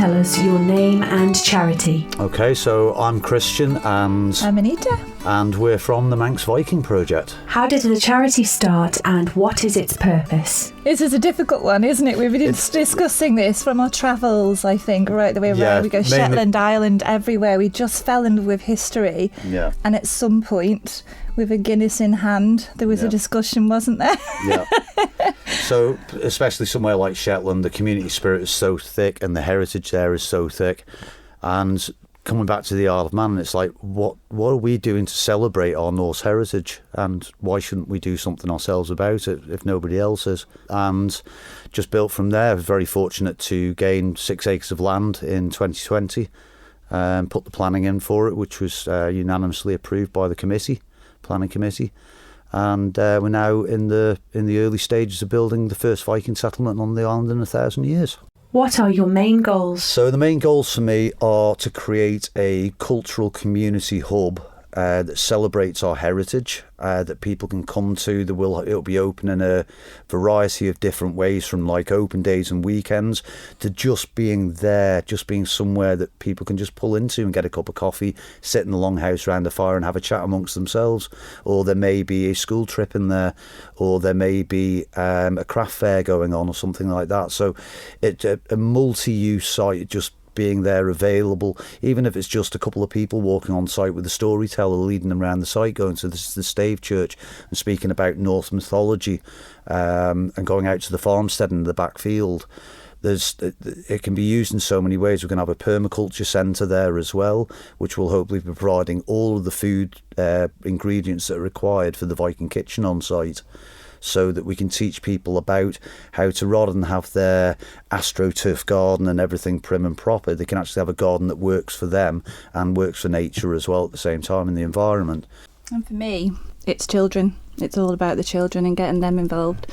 tell us your name and charity. Okay, so I'm Christian and I'm Anita. And we're from the Manx Viking Project. How did the charity start and what is its purpose? This is a difficult one, isn't it? We've been discussing this from our travels, I think, right the way around. We go Shetland, Ireland, everywhere. We just fell in love with history. Yeah. And at some point, with a Guinness in hand, there was a discussion, wasn't there? Yeah. So, especially somewhere like Shetland, the community spirit is so thick and the heritage there is so thick. And coming back to the Isle of Man, it's like, what are we doing to celebrate our Norse heritage? And why shouldn't we do something ourselves about it if nobody else is? And just built from there, very fortunate to gain 6 acres of land in 2020 and put the planning in for it, which was unanimously approved by the planning committee. And we're now in the early stages of building the first Viking settlement on the island in 1,000 years. What are your main goals? So the main goals for me are to create a cultural community hub that celebrates our heritage, that people can come to. It'll be open in a variety of different ways, from like open days and weekends to just being there, just being somewhere that people can just pull into and get a cup of coffee, sit in the longhouse around the fire and have a chat amongst themselves. Or there may be a school trip in there, or there may be a craft fair going on or something like that. So it's a multi-use site, just being there available, even if it's just a couple of people walking on site with a storyteller leading them around the site, going to the stave church and speaking about Norse mythology, and going out to the farmstead in the back field. It can be used in so many ways. We're going to have a permaculture centre there as well, which will hopefully be providing all of the food ingredients that are required for the Viking kitchen on site, so that we can teach people about how to, rather than have their astroturf garden and everything prim and proper, they can actually have a garden that works for them and works for nature as well at the same time in the environment. And for me, it's children. It's all about the children and getting them involved.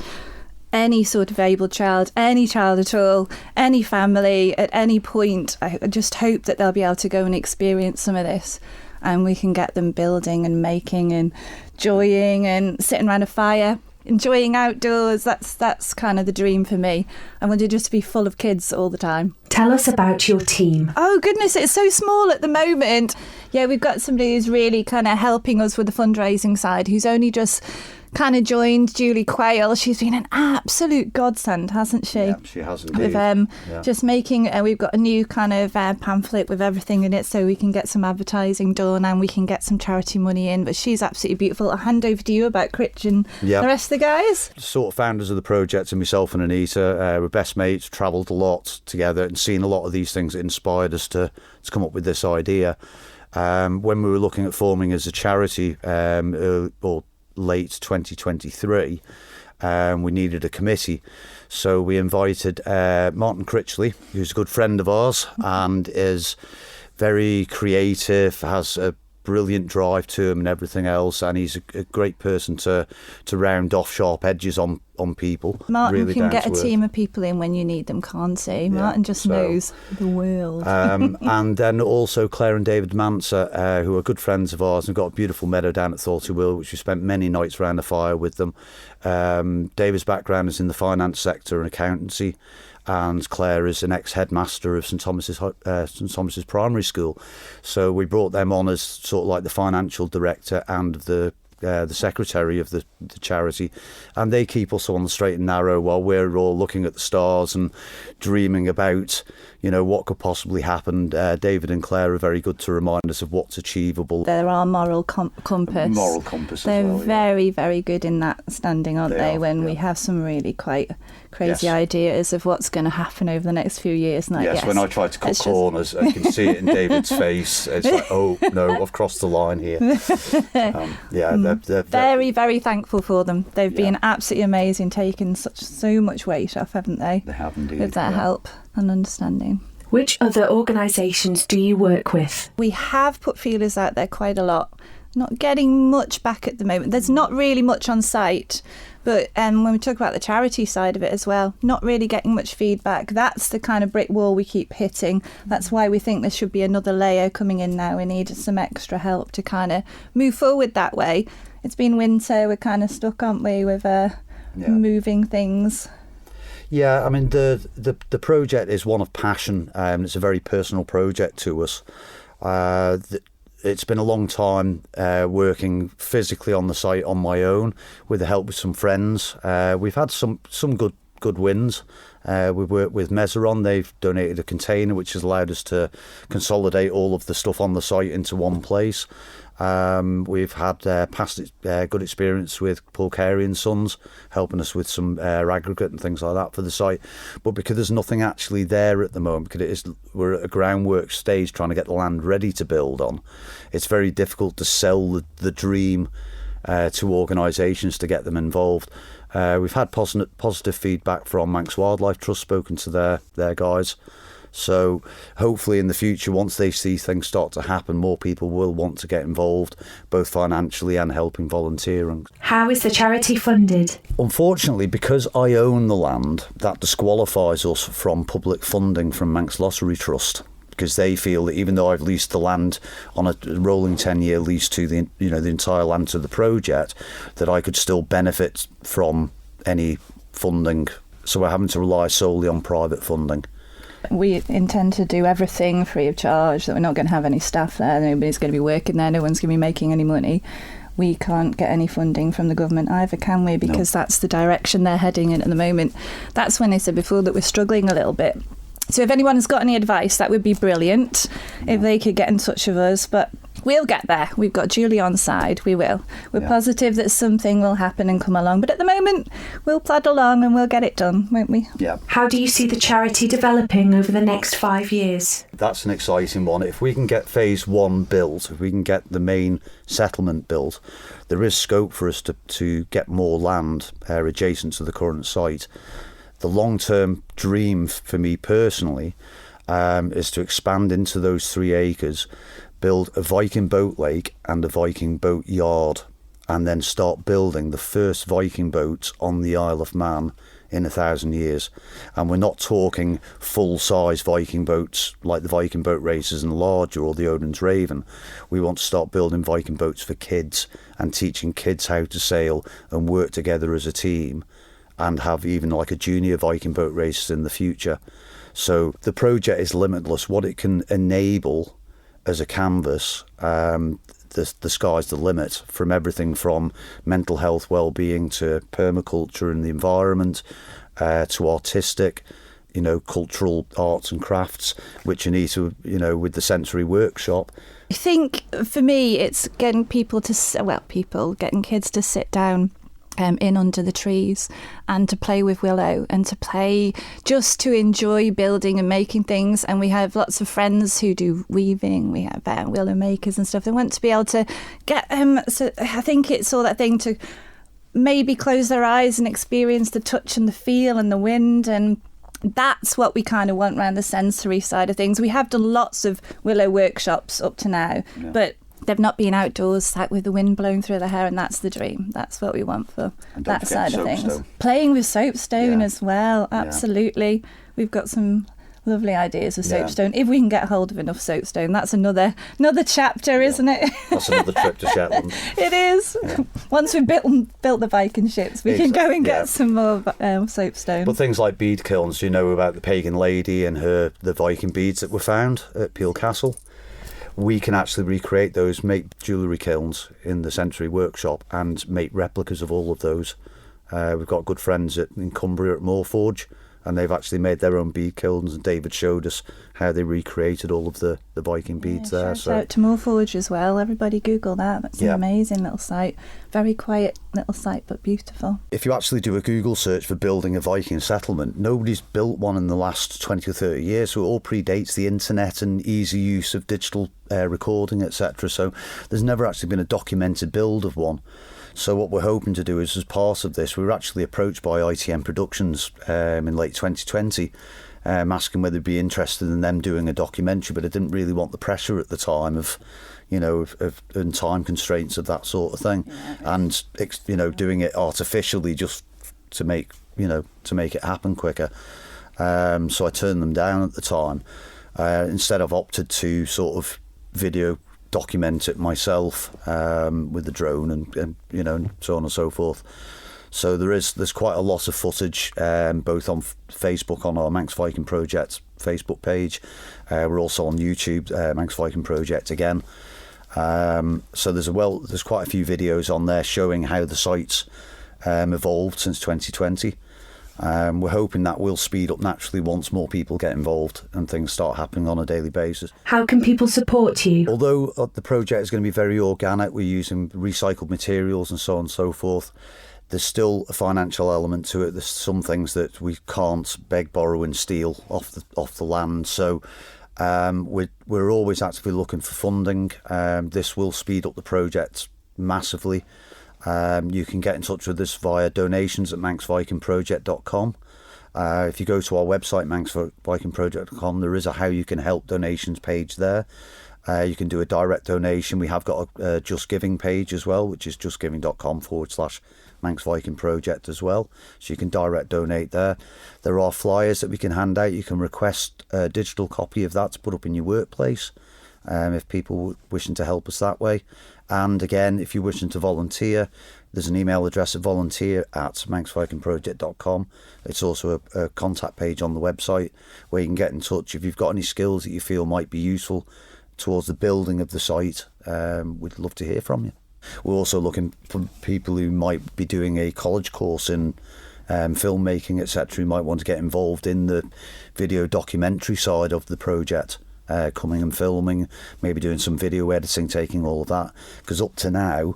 Any sort of able child, any child at all, any family at any point, I just hope that they'll be able to go and experience some of this, and we can get them building and making and enjoying and sitting around a fire, enjoying outdoors. That's kind of the dream for me. I want it just to be full of kids all the time. Tell us about your team. Oh goodness, it's so small at the moment. Yeah, we've got somebody who's really kind of helping us with the fundraising side, who's only just kind of joined, Julie Quayle. She's been an absolute godsend, hasn't she? Yeah, she has indeed. With just making, we've got a new kind of pamphlet with everything in it, so we can get some advertising done and we can get some charity money in. But she's absolutely beautiful. I'll hand over to you about Critch and the rest of the guys. Sort of founders of the project, and myself and Anita, we're best mates, travelled a lot together and seen a lot of these things that inspired us to come up with this idea. When we were looking at forming as a charity, or late 2023, we needed a committee, so we invited Martin Critchley, who's a good friend of ours and is very creative, has a brilliant drive to him and everything else, and he's a great person to round off sharp edges on people. Martin really can get a team of people in when you need them, can't he? Martin just knows the world. And then also Claire and David Manser, who are good friends of ours, and got a beautiful meadow down at Thorlty Will, which we spent many nights around the fire with them. David's background is in the finance sector and accountancy, and Claire is an ex-headmaster of St Thomas's Primary School. So we brought them on as sort of like the financial director and the secretary of the charity, and they keep us on the straight and narrow while we're all looking at the stars and dreaming about, what could possibly happen. David and Claire are very good to remind us of what's achievable. They're our moral compass. Moral compass. They're as well, very, very good in that standing, aren't they? When we have some really quite crazy ideas of what's going to happen over the next few years. And when I try to cut corners, I can see it in David's face. It's like, oh no, I've crossed the line here. They're very, very thankful for them. They've been absolutely amazing, taking so much weight off, haven't they? They have indeed. With their help and understanding. Which other organisations do you work with? We have put feelers out there quite a lot. Not getting much back at the moment. There's not really much on site. But when we talk about the charity side of it as well, not really getting much feedback. That's the kind of brick wall we keep hitting. That's why we think there should be another layer coming in now. We need some extra help to kind of move forward that way. It's been winter. We're kind of stuck, aren't we, with moving things. Yeah, I mean, the project is one of passion. It's a very personal project to us. It's been a long time working physically on the site on my own with the help of some friends. We've had some good wins. We've worked with Mezeron. They've donated a container which has allowed us to consolidate all of the stuff on the site into one place. We've had good experience with Paul Carey and Sons helping us with some aggregate and things like that for the site. But because there's nothing actually there at the moment, because we're at a groundwork stage trying to get the land ready to build on, it's very difficult to sell the dream to organisations to get them involved. We've had positive feedback from Manx Wildlife Trust, spoken to their guys. So hopefully in the future, once they see things start to happen, more people will want to get involved, both financially and helping volunteering. How is the charity funded? Unfortunately, because I own the land, that disqualifies us from public funding from Manx Lottery Trust, because they feel that even though I've leased the land on a rolling 10-year lease to the entire land to the project, that I could still benefit from any funding. So we're having to rely solely on private funding. We intend to do everything free of charge, that we're not going to have any staff there, nobody's going to be working there, no one's going to be making any money. We can't get any funding from the government either, can we? Because that's the direction they're heading in at the moment. That's when I said before that we're struggling a little bit. So if anyone has got any advice, that would be brilliant if they could get in touch with us. But we'll get there. We've got Julie on side. We will. We're positive that something will happen and come along. But at the moment, we'll plod along and we'll get it done, won't we? Yeah. How do you see the charity developing over the next 5 years? That's an exciting one. If we can get phase 1 built, if we can get the main settlement built, there is scope for us to get more land adjacent to the current site. The long-term dream for me personally is to expand into those 3 acres, build a Viking boat lake and a Viking boat yard, and then start building the first Viking boats on the Isle of Man in 1,000 years. And we're not talking full-size Viking boats like the Viking boat races and larger, or the Odin's Raven. We want to start building Viking boats for kids and teaching kids how to sail and work together as a team, and have even like a junior Viking boat race in the future. So the project is limitless. What it can enable as a canvas, the sky's the limit, from everything from mental health well-being to permaculture and the environment, to artistic, cultural arts and crafts, which Anita, with the sensory workshop. I think for me, it's getting getting kids to sit down in under the trees and to play with Willow and to play, just to enjoy building and making things. And we have lots of friends who do weaving. We have willow makers and stuff. They want to be able to get so I think it's all that thing to maybe close their eyes and experience the touch and the feel and the wind, and that's what we kind of want around the sensory side of things. We have done lots of willow workshops up to now, but they've not been outdoors, sat with the wind blowing through their hair, and that's the dream. That's what we want for that side of things. Soapstone. Playing with soapstone as well, absolutely. Yeah. We've got some lovely ideas with soapstone. If we can get hold of enough soapstone, that's another chapter, isn't it? That's another trip to Shetland. It is. Yeah. Once we've built the Viking ships, we can go and get some more soapstone. But things like bead kilns, about the pagan lady and the Viking beads that were found at Peel Castle. We can actually recreate those, make jewellery kilns in the sensory workshop and make replicas of all of those. We've got good friends in Cumbria at Moorforge, and they've actually made their own bead kilns, and David showed us how they recreated all of the Viking beads there. Shout out to Moorforge as well. Everybody Google that. That's an amazing little site. Very quiet little site, but beautiful. If you actually do a Google search for building a Viking settlement, nobody's built one in the last 20 or 30 years, so it all predates the internet and easy use of digital recording, etc. So there's never actually been a documented build of one. So what we're hoping to do is, as part of this, we were actually approached by ITM Productions in late 2020, asking whether they'd be interested in them doing a documentary, but I didn't really want the pressure at the time of and time constraints of that sort of thing, and doing it artificially just to make it happen quicker. So I turned them down at the time. Instead, I've opted to sort of video document it myself with the drone and so on and so forth. So there's quite a lot of footage, both on Facebook on our Manx Viking Project Facebook page. We're also on YouTube, Manx Viking Project again. So there's quite a few videos on there showing how the site's evolved since 2020. We're hoping that will speed up naturally once more people get involved and things start happening on a daily basis. How can people support you? Although the project is going to be very organic, we're using recycled materials and so on and so forth, there's still a financial element to it. There's some things that we can't beg, borrow and steal off the land. So we're always actively looking for funding. This will speed up the project massively. You can get in touch with us via donations at manxvikingproject.com. If you go to our website, manxvikingproject.com, there is a how you can help donations page there. You can do a direct donation. We have got a Just Giving page as well, which is justgiving.com/Manx Viking Project as well. So you can direct donate there. There are flyers that we can hand out. You can request a digital copy of that to put up in your workplace if people wishing to help us that way. And again, if you're wishing to volunteer, there's an email address at volunteer@manxvikingproject.com. It's also a contact page on the website where you can get in touch if you've got any skills that you feel might be useful towards the building of the site. We'd love to hear from you. We're also looking for people who might be doing a college course in filmmaking, etc., who might want to get involved in the video documentary side of the project. Coming and filming, maybe doing some video editing, taking all of that. Because up to now,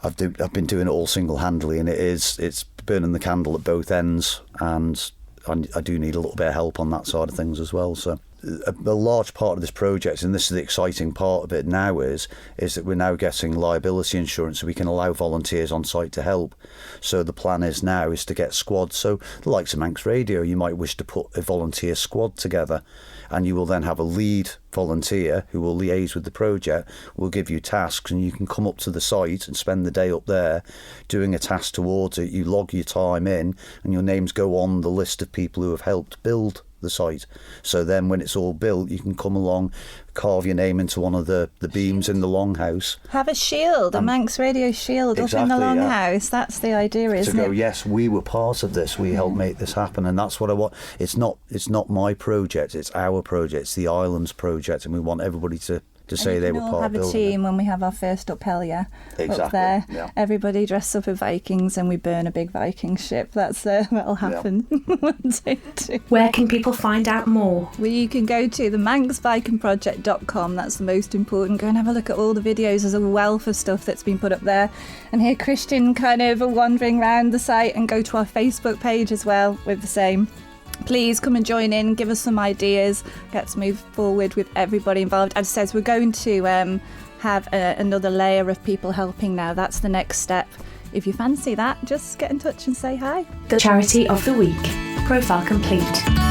I've been doing it all single-handedly, and it's burning the candle at both ends, and I do need a little bit of help on that side of things as well. So a large part of this project, and this is the exciting part of it now, is that we're now getting liability insurance, so we can allow volunteers on site to help. So the plan is to get squads. So the likes of Manx Radio, you might wish to put a volunteer squad together, and you will then have a lead volunteer who will liaise with the project, will give you tasks, and you can come up to the site and spend the day up there doing a task towards it. You log your time in, and your names go on the list of people who have helped build the site. So then when it's all built, you can come along, carve your name into one of the beams in the longhouse. Have a shield, a Manx Radio shield up in the longhouse. That's the idea, isn't it? To go, yes, we were part of this. We helped make this happen, and that's what I want. It's not my project. It's our project. It's the island's project, and we want everybody to say they were part of building. We have a team when we have our first Uppelia up there. Yeah. Everybody dressed up as Vikings and we burn a big Viking ship. That'll happen. Yeah. Where can people find out more? Well, you can go to the manxvikingproject.com. That's the most important. Go and have a look at all the videos. There's a wealth of stuff that's been put up there. And hear Christian kind of wandering around the site, and go to our Facebook page as well with the same. Please come and join in, give us some ideas, let's move forward with everybody involved. As I said, we're going to have another layer of people helping now. That's the next step. If you fancy that, just get in touch and say hi. The Charity of the Week. Profile complete.